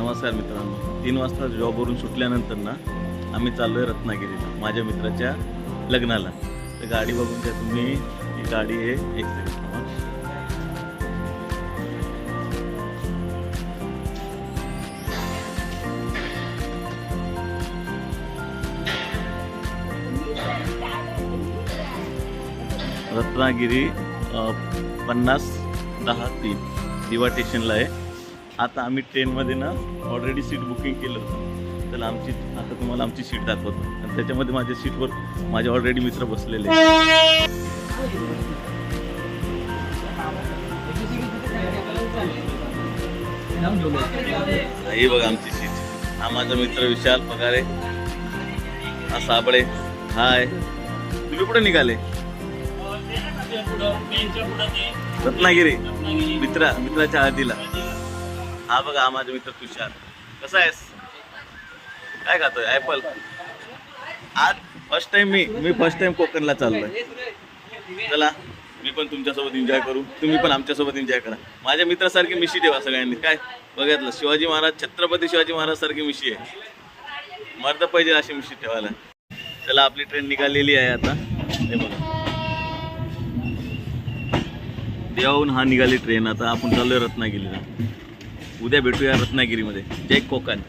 नमस्कार मित्रांनो, 3 वाजता जॉबवरून सुटल्यानंतर ना आम्ही चाललो आहे रत्नागिरीला माझ्या मित्राच्या लग्नाला. तर गाडी बघून घ्या तुम्ही, ही गाडी आहे. एक सेकंड थांबा. रत्नागिरी 50-10-3 दिवा स्टेशनला आहे. आता आम्ही ट्रेनमध्ये ना ऑलरेडी सीट बुकिंग केलं होतं. तर आता तुम्हाला आमची सीट दाखवतो. आणि त्याच्यामध्ये माझ्या सीटवर माझे ऑलरेडी मित्र बसलेले आहेत. ही बघा आमची सीट. हा माझा मित्र विशाल पगारे, हा साबळे. हाय, तुम्ही कुठे निघाले? रत्नागिरी मित्राच्या हळदीला. हा बघा हा माझा मित्र तुषार. कसा आहेस? काय खातोय? ऍपल. आज फर्स्ट टाइम मी फर्स्ट टाइम कोकणला चाललोय. चला मी पण तुमच्यासोबत एन्जॉय करू, तुम्ही पण आमच्यासोबत एन्जॉय करा. माझ्या मित्रासारखी मिशी ठेवा सगळ्यांनी. काय बघितलं, शिवाजी महाराज, छत्रपती शिवाजी महाराज सारखी मिशी आहे. मर्द पाहिजे अशी मिशी ठेवायला. चला आपली ट्रेन निघालेली आहे आता. हे बघा देवाहून हा निघाली ट्रेन. आता आपण चाललोय रत्नागिरीला. उद्या भेटूया रत्नागिरीमध्ये. जय कोकण.